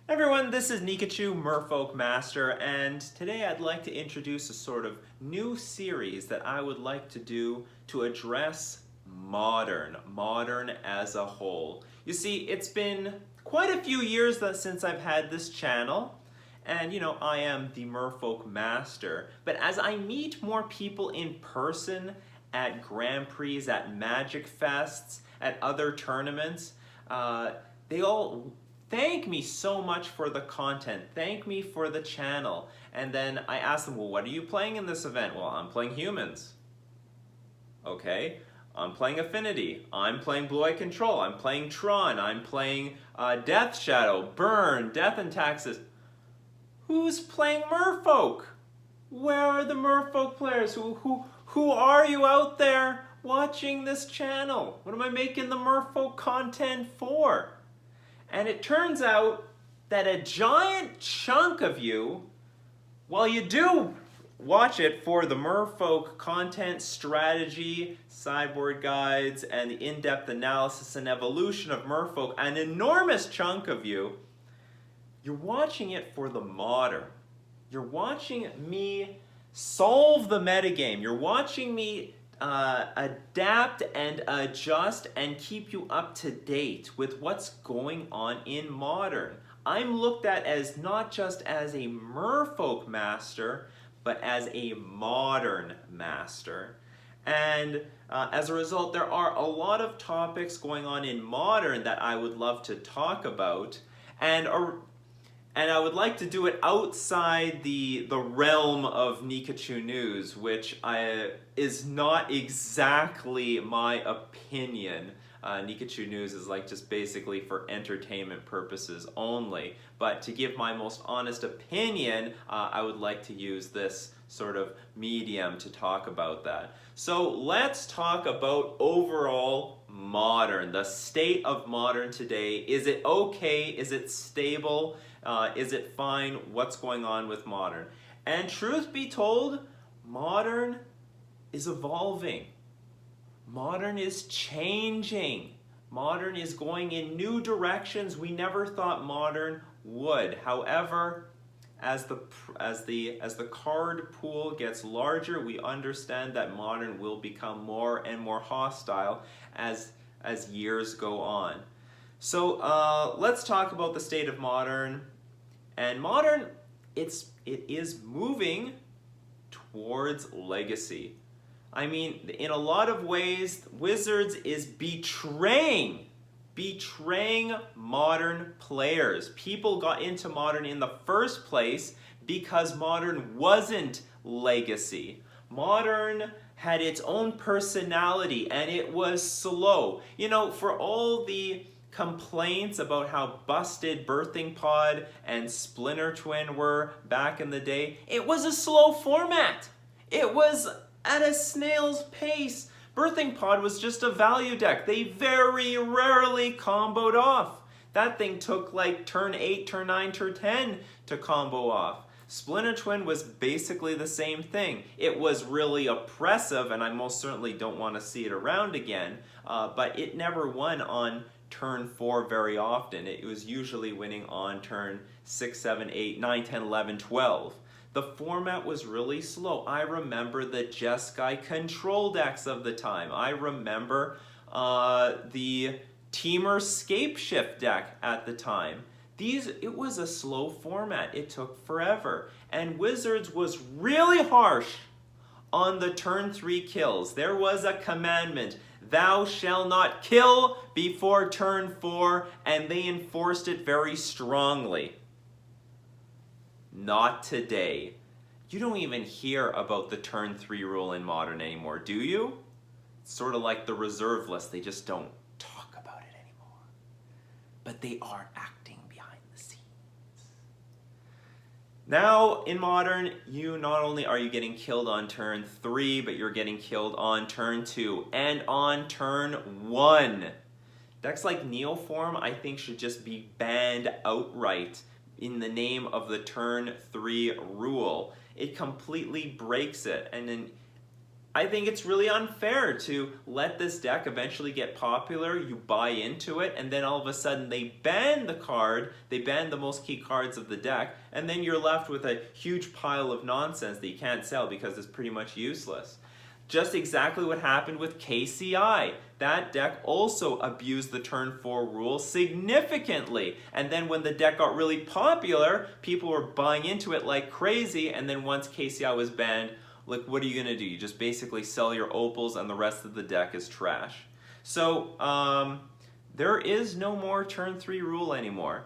Everyone, this is Nikachu, Merfolk Master, and today I'd like to introduce a sort of new series that I would like to do to address modern as a whole. You see, it's been quite a few years since I've had this channel, and I am the Merfolk Master, but as I meet more people in person at Grand Prix, at Magic Fests, at other tournaments, they all thank me so much for the content, thank me for the channel. And then I ask them, well, what are you playing in this event? Well, I'm playing humans. Okay, I'm playing Affinity, I'm playing Blue-Eye Control, I'm playing Tron, I'm playing Death Shadow, Burn, Death and Taxes. Who's playing Merfolk? Where are the Merfolk players? Who are you out there watching this channel? What am I making the Merfolk content for? And it turns out that a giant chunk of you, well, you do watch it for the Merfolk content, strategy, sideboard guides, and the in-depth analysis and evolution of Merfolk. An enormous chunk of you, you're watching it for the modern. You're watching me solve the metagame. You're watching me adapt and adjust and keep you up to date with what's going on in modern. I'm looked at as not just as a Merfolk master, but as a modern master. And as a result, there are a lot of topics going on in modern that I would love to talk about. And I would like to do it outside the realm of Nikachu News, which is not exactly my opinion. Nikachu News is like just basically for entertainment purposes only. But to give my most honest opinion, I would like to use this sort of medium to talk about that. So let's talk about overall modern, the state of modern today. Is it okay? Is it stable? Is it fine? What's going on with modern? And truth be told, modern is evolving. Modern is changing. Modern is going in new directions we never thought modern would. However, as the card pool gets larger, we understand that modern will become more and more hostile as years go on. So let's talk about the state of modern. And modern, it is moving towards legacy. I mean, in a lot of ways, Wizards is betraying modern players. People got into modern in the first place because modern wasn't legacy. Modern had its own personality and it was slow. For all the complaints about how busted Birthing Pod and Splinter Twin were back in the day, it was a slow format. It was at a snail's pace. Birthing Pod was just a value deck. They very rarely comboed off. That thing took like turn 8, turn 9, turn 10 to combo off. Splinter Twin was basically the same thing. It was really oppressive, and I most certainly don't want to see it around again, but it never won on turn 4 very often. It was usually winning on turn 6, 7, 8, 9, 10, 11, 12. The format was really slow. I remember the Jeskai control decks of the time. I remember the Teamer Scapeshift deck at the time. It was a slow format. It took forever. And Wizards was really harsh on the turn 3 kills. There was a commandment, thou shalt not kill before turn 4, and they enforced it very strongly. Not today. You don't even hear about the turn 3 rule in modern anymore, do you? It's sort of like the reserve list. They just don't talk about it anymore. But they are acting behind the scenes. Now, in modern, not only are you getting killed on turn 3, but you're getting killed on turn 2 and on turn 1. Decks like Neoform, I think, should just be banned outright in the name of the turn 3 rule. It completely breaks it. And then I think it's really unfair to let this deck eventually get popular, you buy into it, and then all of a sudden they ban the card, they ban the most key cards of the deck, and then you're left with a huge pile of nonsense that you can't sell because it's pretty much useless. Just exactly what happened with KCI. That deck also abused the turn 4 rule significantly. And then when the deck got really popular, people were buying into it like crazy, and then once KCI was banned, like, what are you going to do? You just basically sell your opals and the rest of the deck is trash. So, there is no more turn 3 rule anymore.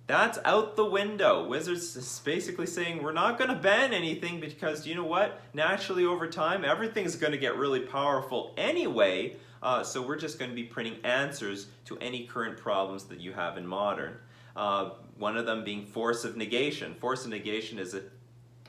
That's out the window. Wizards is basically saying we're not going to ban anything because, you know what? Naturally over time, everything's going to get really powerful anyway. So we're just going to be printing answers to any current problems that you have in Modern. One of them being Force of Negation. Force of Negation is a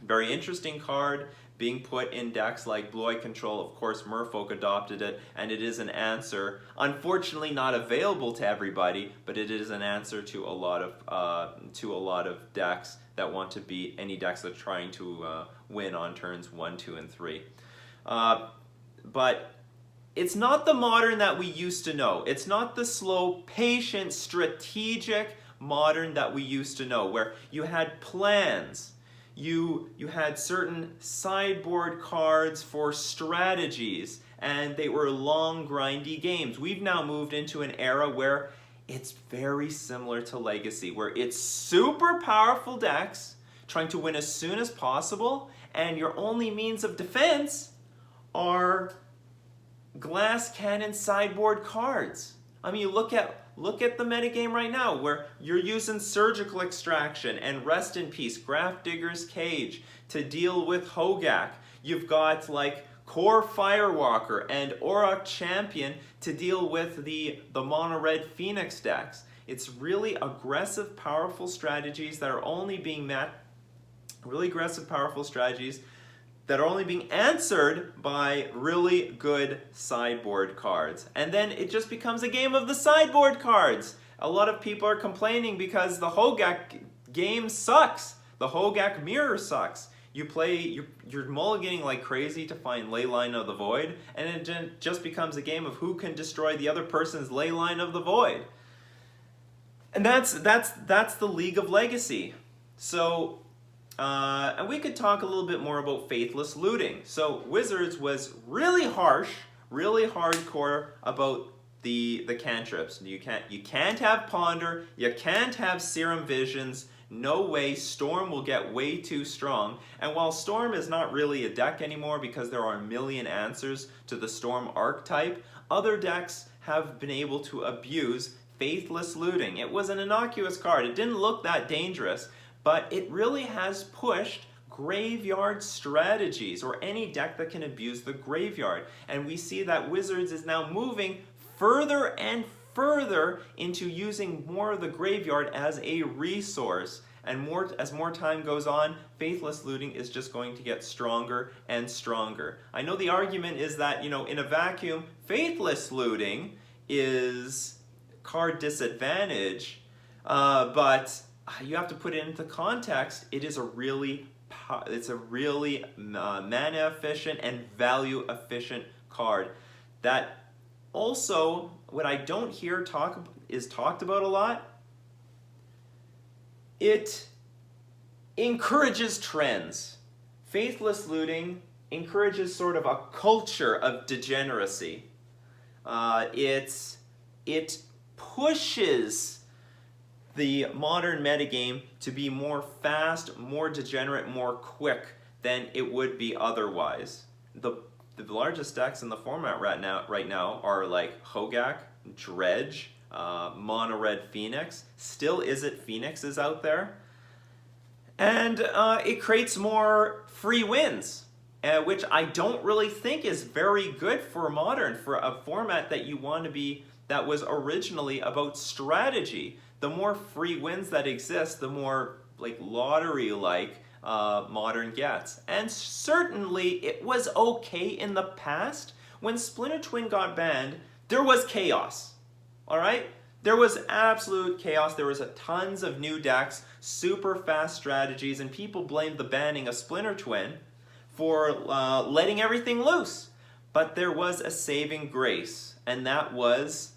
very interesting card being put in decks like Blue-Eye Control. Of course, Merfolk adopted it, and it is an answer. Unfortunately, not available to everybody, but it is an answer to a lot of decks that want to beat any decks that are trying to win on turns 1, 2, and 3. But it's not the Modern that we used to know. It's not the slow, patient, strategic Modern that we used to know, where you had plans. You had certain sideboard cards for strategies, and they were long, grindy games. We've now moved into an era where it's very similar to Legacy, where it's super powerful decks trying to win as soon as possible, and your only means of defense are glass cannon sideboard cards. I mean, look at the metagame right now, where you're using Surgical Extraction and Rest in Peace, Grafdigger's Cage to deal with Hogak. You've got like Core Firewalker and Auroch Champion to deal with the mono red Phoenix decks. It's really aggressive, powerful strategies that are only being answered by really good sideboard cards. And then it just becomes a game of the sideboard cards. A lot of people are complaining because the Hogak game sucks. The Hogak mirror sucks. You're mulliganing like crazy to find Leyline of the Void, and it just becomes a game of who can destroy the other person's Leyline of the Void. And that's the League of Legacy. So, and we could talk a little bit more about faithless looting. So Wizards was really harsh, really hardcore about the cantrips. You can't have Ponder, you can't have Serum Visions. No way, Storm will get way too strong. And while Storm is not really a deck anymore because there are a million answers to the Storm archetype, other decks have been able to abuse faithless looting. It was an innocuous card. It didn't look that dangerous, but it really has pushed graveyard strategies, or any deck that can abuse the graveyard. And we see that Wizards is now moving further and further into using more of the graveyard as a resource. And as more time goes on, faithless looting is just going to get stronger and stronger. I know the argument is that, in a vacuum, faithless looting is card disadvantage, but you have to put it into context. It's a really mana efficient and value efficient card. That also, what I don't hear talked about a lot, it encourages trends. Faithless looting encourages sort of a culture of degeneracy. It pushes the modern metagame to be more fast, more degenerate, more quick than it would be otherwise. The largest decks in the format right now are like Hogak, Dredge, Mono Red Phoenix. Still Izzet Phoenix is out there. And it creates more free wins, which I don't really think is very good for Modern, for a format that you want to be, that was originally about strategy. The more free wins that exist, the more like lottery-like Modern gets. And certainly it was okay in the past. When Splinter Twin got banned, there was chaos. All right? There was absolute chaos. There was tons of new decks, super fast strategies, and people blamed the banning of Splinter Twin for letting everything loose. But there was a saving grace, and that was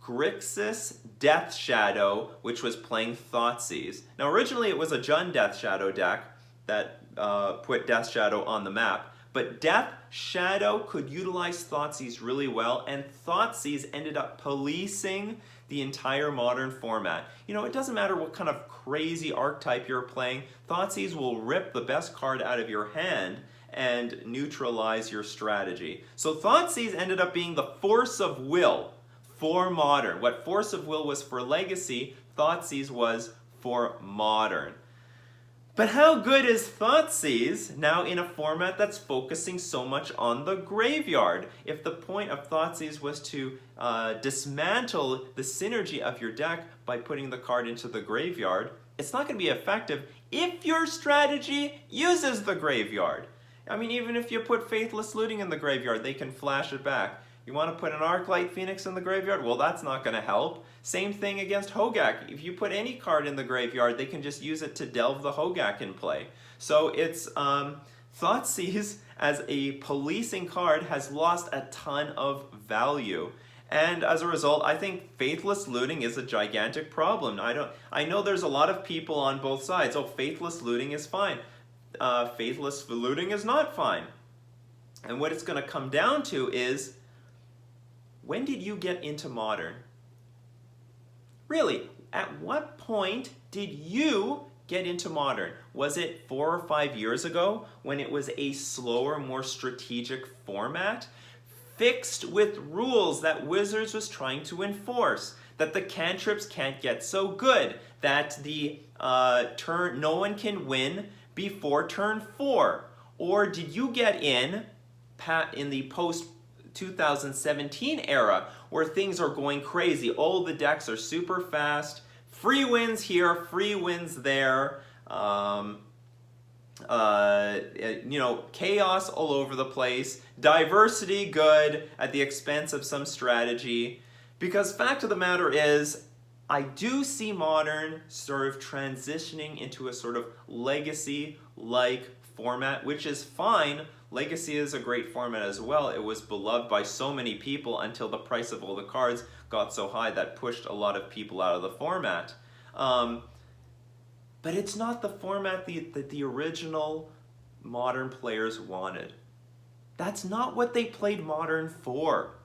Crixus Death Shadow, which was playing Thoughtseize. Now originally it was a Jund Death Shadow deck that put Death Shadow on the map, but Death Shadow could utilize Thoughtseize really well, and Thoughtseize ended up policing the entire Modern format. You know, it doesn't matter what kind of crazy archetype you're playing, Thoughtseize will rip the best card out of your hand and neutralize your strategy. So Thoughtseize ended up being the force of will for Modern. What Force of Will was for Legacy, Thoughtseize was for Modern. But how good is Thoughtseize now in a format that's focusing so much on the graveyard? If the point of Thoughtseize was to dismantle the synergy of your deck by putting the card into the graveyard, it's not going to be effective if your strategy uses the graveyard. I mean, even if you put Faithless Looting in the graveyard, they can flash it back. You want to put an Arclight Phoenix in the graveyard? Well, that's not going to help. Same thing against Hogak. If you put any card in the graveyard, they can just use it to delve the Hogak in play. So it's Thoughtseize as a policing card has lost a ton of value. And as a result, I think Faithless Looting is a gigantic problem. I know there's a lot of people on both sides. Oh, Faithless Looting is fine. Faithless Looting is not fine. And what it's going to come down to is, when did you get into Modern? Really, at what point did you get into Modern? Was it 4 or 5 years ago when it was a slower, more strategic format? Fixed with rules that Wizards was trying to enforce, that the cantrips can't get so good, that the no one can win before turn 4? Or did you get in the post 2017 era where things are going crazy? All the decks are super fast, free wins here, free wins there, you know, chaos all over the place, diversity good at the expense of some strategy. Because fact of the matter is, I do see Modern sort of transitioning into a sort of Legacy-like format, which is fine. Legacy is a great format as well. It was beloved by so many people until the price of all the cards got so high that pushed a lot of people out of the format. But it's not the format that the original Modern players wanted. That's not what they played Modern for.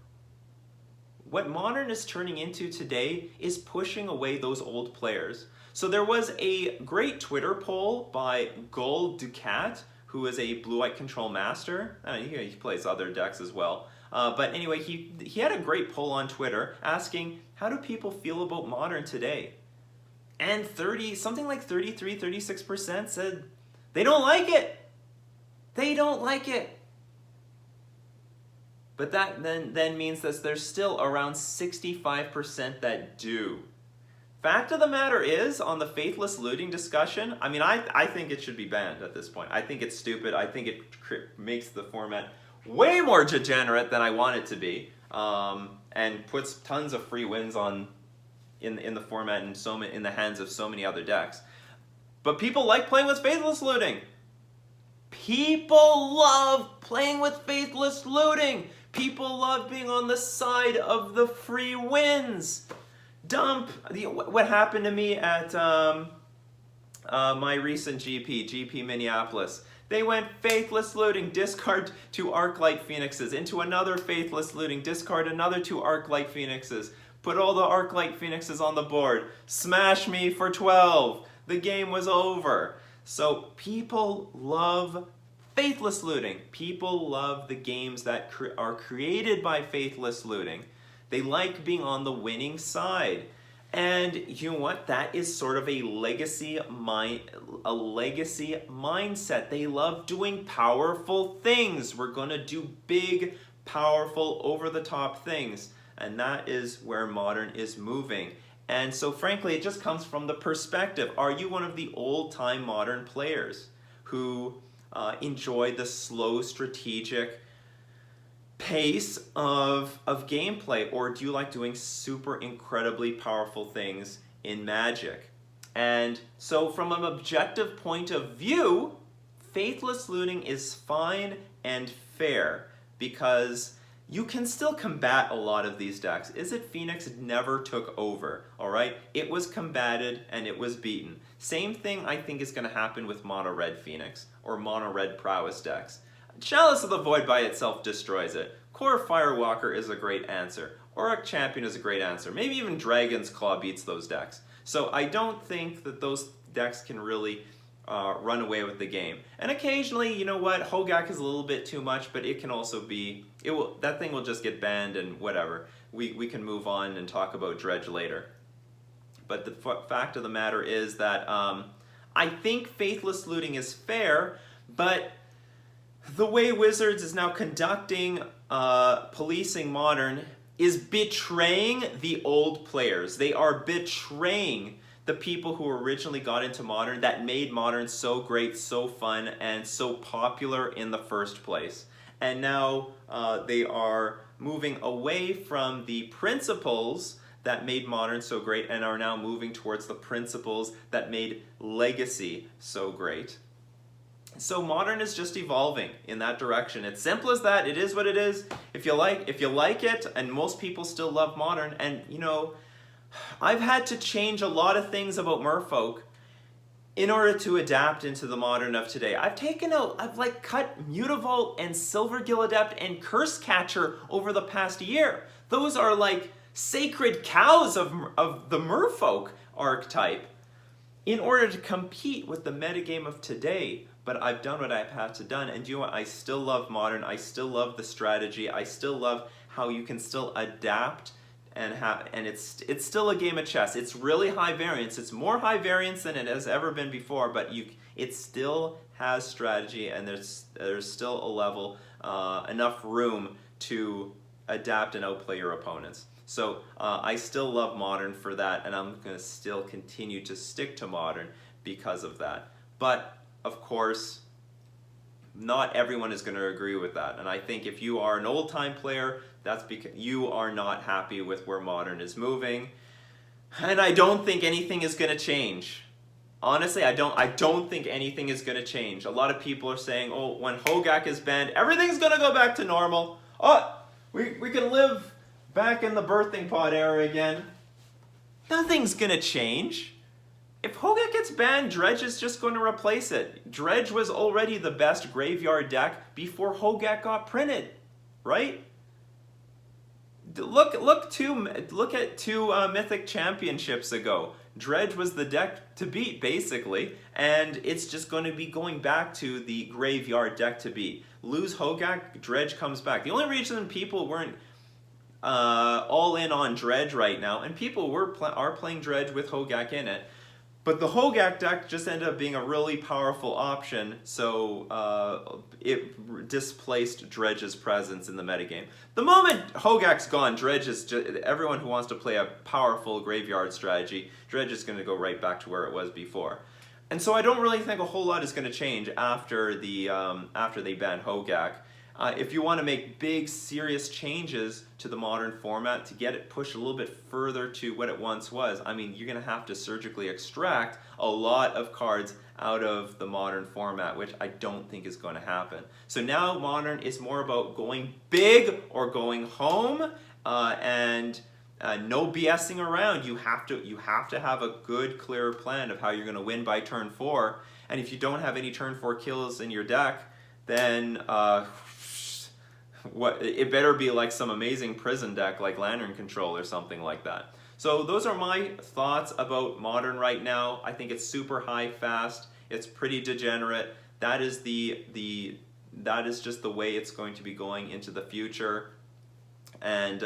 What Modern is turning into today is pushing away those old players. So there was a great Twitter poll by Gold Ducat, who is a blue-white control master. He plays other decks as well. But anyway, he had a great poll on Twitter asking, how do people feel about Modern today? And something like 33, 36% said they don't like it. They don't like it. But that then means that there's still around 65% that do. Fact of the matter is, on the Faithless Looting discussion, I mean, I think it should be banned at this point. I think it's stupid. I think it makes the format way more degenerate than I want it to be, and puts tons of free wins in the format and in the hands of so many other decks. But people like playing with Faithless Looting. People love playing with Faithless Looting. People love being on the side of the free wins. What happened to me at my recent GP Minneapolis. They went Faithless Looting, discard 2 Arclight Phoenixes, into another Faithless Looting, discard another 2 Arclight Phoenixes, put all the Arclight Phoenixes on the board, smash me for 12. The game was over. So people love Faithless Looting. People love the games that are created by Faithless Looting. They like being on the winning side. And you know what? That is sort of a legacy mindset. They love doing powerful things. We're going to do big, powerful, over-the-top things. And that is where Modern is moving. And so frankly, it just comes from the perspective. Are you one of the old-time Modern players who enjoy the slow, strategic pace of gameplay, or do you like doing super incredibly powerful things in Magic? And so from an objective point of view, Faithless Looting is fine and fair because you can still combat a lot of these decks. Is it Phoenix never took over, all right? It was combated and it was beaten. Same thing I think is going to happen with Mono Red Phoenix or Mono Red Prowess decks. Chalice of the Void by itself destroys it. Core Firewalker is a great answer. Auric Champion is a great answer. Maybe even Dragon's Claw beats those decks. So I don't think that those decks can really run away with the game. And occasionally, you know what, Hogak is a little bit too much, but it can also be, that thing will just get banned and whatever. We can move on and talk about Dredge later. But the fact of the matter is that I think Faithless Looting is fair, but the way Wizards is now conducting policing Modern is betraying the old players. They are betraying the people who originally got into Modern, that made Modern so great, so fun, and so popular in the first place. And now they are moving away from the principles that made Modern so great and are now moving towards the principles that made Legacy so great. So Modern is just evolving in that direction. It's simple as that. It is what it is. If you like it, and most people still love Modern, and you know, I've had to change a lot of things about Merfolk in order to adapt into the Modern of today. I've cut Mutavault and Silvergill Adept and Curse Catcher over the past year. Those are like sacred cows of the Merfolk archetype in order to compete with the metagame of today. But I've done what I've had to done, and you know what? I still love Modern. I still love the strategy. I still love how you can still adapt and it's still a game of chess. It's really high variance. It's more high variance than it has ever been before, but it still has strategy, and there's still a level, enough room to adapt and outplay your opponents. So I still love Modern for that, and I'm going to still continue to stick to Modern because of that. But of course, not everyone is going to agree with that. And I think if you are an old-time player, that's because you are not happy with where Modern is moving. And I don't think anything is going to change. Honestly, I don't think anything is going to change. A lot of people are saying, oh, when Hogak is banned, everything's going to go back to normal. Oh, we can live back in the birthing pod era again. Nothing's going to change. If Hogak gets banned, Dredge is just going to replace it. Dredge was already the best graveyard deck before Hogak got printed, right? Look at two Mythic Championships ago. Dredge was the deck to beat, basically, and it's just going to be going back to the graveyard deck to beat. Lose Hogak, Dredge comes back. The only reason people weren't all in on Dredge right now, and people are playing Dredge with Hogak in it, but the Hogak deck just ended up being a really powerful option, so it displaced Dredge's presence in the metagame. The moment Hogak's gone, Dredge is just, everyone who wants to play a powerful graveyard strategy, Dredge is going to go right back to where it was before. And so I don't really think a whole lot is going to change after they ban Hogak. If you want to make big, serious changes to the Modern format to get it pushed a little bit further to what it once was, I mean, you're going to have to surgically extract a lot of cards out of the Modern format, which I don't think is going to happen. So now Modern is more about going big or going home, and no BSing around. You have to have a good, clear plan of how you're going to win by turn 4. And if you don't have any turn 4 kills in your deck, then it better be like some amazing prison deck like Lantern Control or something like that. So those are my thoughts about Modern right now. I think it's super high fast. It's pretty degenerate. That is just the way it's going to be going into the future. And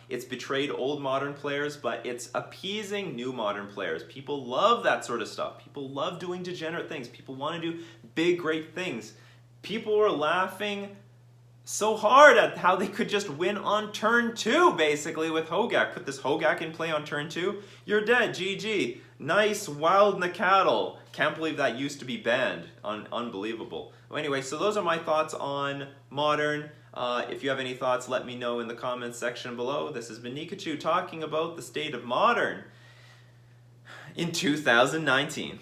it's betrayed old Modern players, but it's appeasing new Modern players. People love that sort of stuff. People love doing degenerate things. People want to do big, great things. People were laughing so hard at how they could just win on turn 2, basically, with Hogak. Put this Hogak in play on turn 2, you're dead, GG. Nice, wild Nikachu. Can't believe that used to be banned. Unbelievable. Well, anyway, so those are my thoughts on Modern. If you have any thoughts, let me know in the comments section below. This has been Nikachu talking about the state of Modern in 2019.